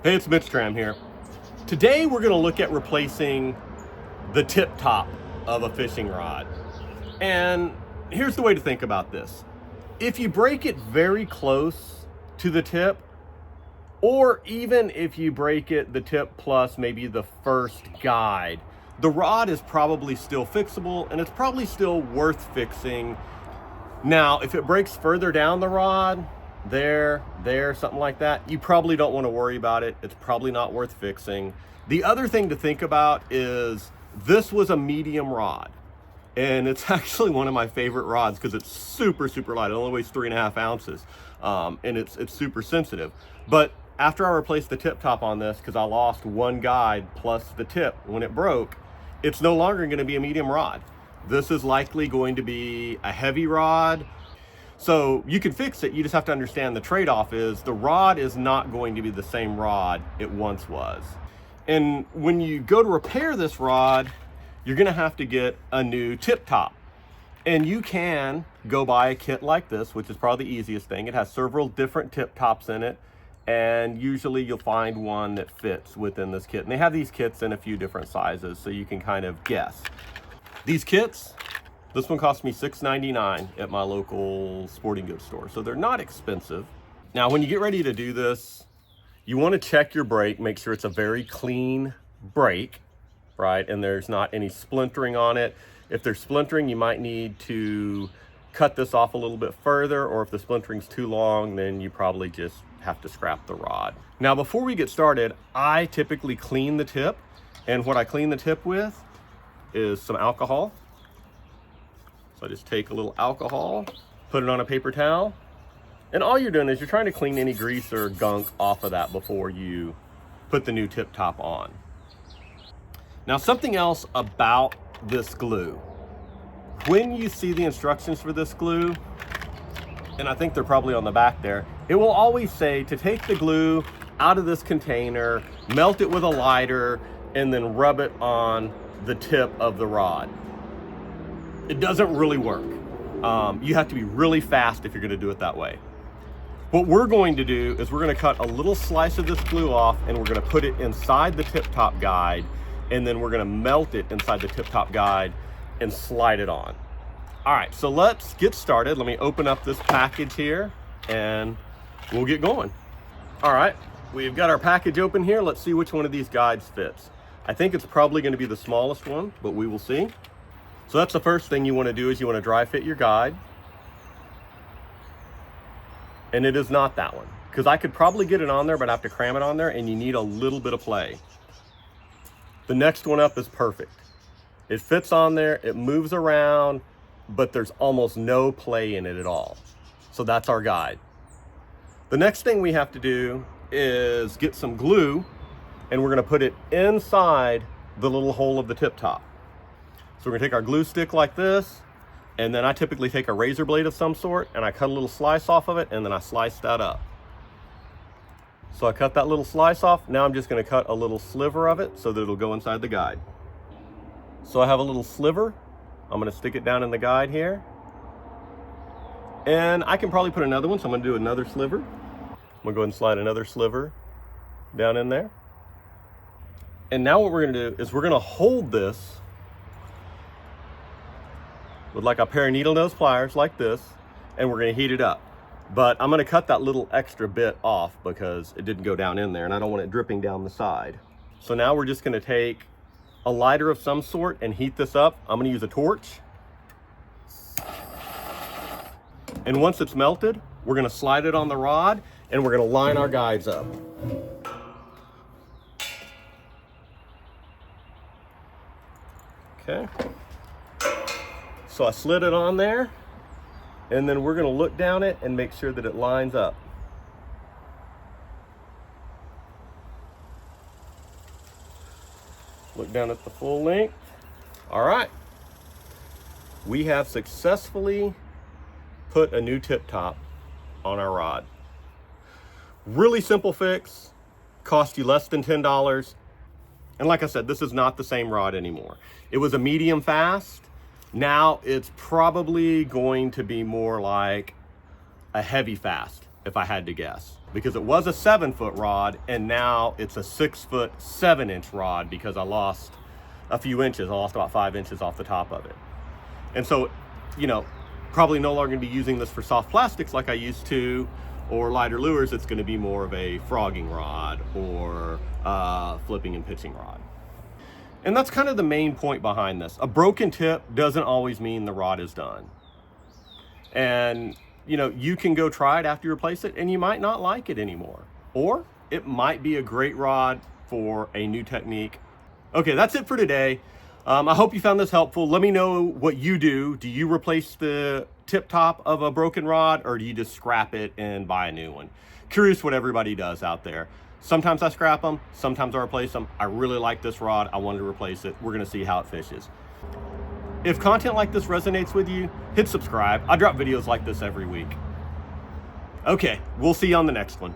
Hey, it's Mitchtram here. Today we're going to look at replacing the tip top of a fishing rod. And here's the way to think about this. If you break it very close to the tip, or even if you break it the tip plus maybe the first guide, the rod is probably still fixable and it's probably still worth fixing. Now, if it breaks further down the rod, there, something like that, you probably don't want to worry about it. It's probably not worth fixing. The other thing to think about is this was a medium rod, and it's actually one of my favorite rods because it's super light. It only weighs 3.5 ounces, and it's super sensitive. But after I replaced the tip top on this, because I lost one guide plus the tip when it broke, it's no longer going to be a medium rod. This is likely going to be a heavy rod. So you can fix it, you just have to understand the trade-off is the rod is not going to be the same rod it once was. And when you go to repair this rod, you're gonna have to get a new tip top. And you can go buy a kit like this, which is probably the easiest thing. It has several different tip tops in it, and usually you'll find one that fits within this kit. And they have these kits in a few different sizes, so you can kind of guess. These kits, this one cost me $6.99 at my local sporting goods store, so they're not expensive. Now, when you get ready to do this, you want to check your brake, make sure it's a very clean brake, right? And there's not any splintering on it. If there's splintering, you might need to cut this off a little bit further, or if the splintering's too long, then you probably just have to scrap the rod. Now, before we get started, I typically clean the tip, and what I clean the tip with is some alcohol. So I just take a little alcohol, put it on a paper towel, and all you're doing is you're trying to clean any grease or gunk off of that before you put the new tip top on. Now, something else about this glue. When you see the instructions for this glue, and I think they're probably on the back there, it will always say to take the glue out of this container, melt it with a lighter, and then rub it on the tip of the rod. It doesn't really work. You have to be really fast if you're gonna do it that way. What we're going to do is we're gonna cut a little slice of this glue off, and we're gonna put it inside the tip top guide, and then we're gonna melt it inside the tip top guide and slide it on. All right, so let's get started. Let me open up this package here and we'll get going. All right, we've got our package open here. Let's see which one of these guides fits. I think it's probably gonna be the smallest one, but we will see. So that's the first thing you want to do is you want to dry fit your guide. And it is not that one, because I could probably get it on there, but I have to cram it on there, and you need a little bit of play. The next one up is perfect. It fits on there, it moves around, but there's almost no play in it at all. So that's our guide. The next thing we have to do is get some glue, and we're going to put it inside the little hole of the tip top. So we're gonna take our glue stick like this, and then I typically take a razor blade of some sort, and I cut a little slice off of it, and then I slice that up. So I cut that little slice off. Now I'm just gonna cut a little sliver of it so that it'll go inside the guide. So I have a little sliver. I'm gonna stick it down in the guide here. And I can probably put another one, so I'm gonna do another sliver. I'm gonna go ahead and slide another sliver down in there. And now what we're gonna do is we're gonna hold this with like a pair of needle nose pliers like this, and we're gonna heat it up. But I'm gonna cut that little extra bit off because it didn't go down in there and I don't want it dripping down the side. So now we're just gonna take a lighter of some sort and heat this up. I'm gonna use a torch. And once it's melted, we're gonna slide it on the rod and we're gonna line our guides up. Okay. So I slid it on there, and then we're gonna look down it and make sure that it lines up. Look down at the full length. All right. We have successfully put a new tip top on our rod. Really simple fix, cost you less than $10. And like I said, this is not the same rod anymore. It was a medium fast. Now it's probably going to be more like a heavy fast, if I had to guess. because it was a 7-foot rod and now it's a 6-foot 7-inch rod because I lost a few inches. I lost about 5 inches off the top of it. And so, you know, probably no longer gonna be using this for soft plastics like I used to, or lighter lures. It's gonna be more of a frogging rod or flipping and pitching rod. And that's kind of the main point behind this. A broken tip doesn't always mean the rod is done. And you know, you can go try it after you replace it and you might not like it anymore. Or it might be a great rod for a new technique. Okay, that's it for today. I hope you found this helpful. Let me know what you do. Do you replace the tip top of a broken rod, or do you just scrap it and buy a new one? Curious what everybody does out there. Sometimes I scrap them, sometimes I replace them. I really like this rod. I wanted to replace it. We're gonna see how it fishes. If content like this resonates with you, hit subscribe. I drop videos like this every week. Okay, we'll see you on the next one.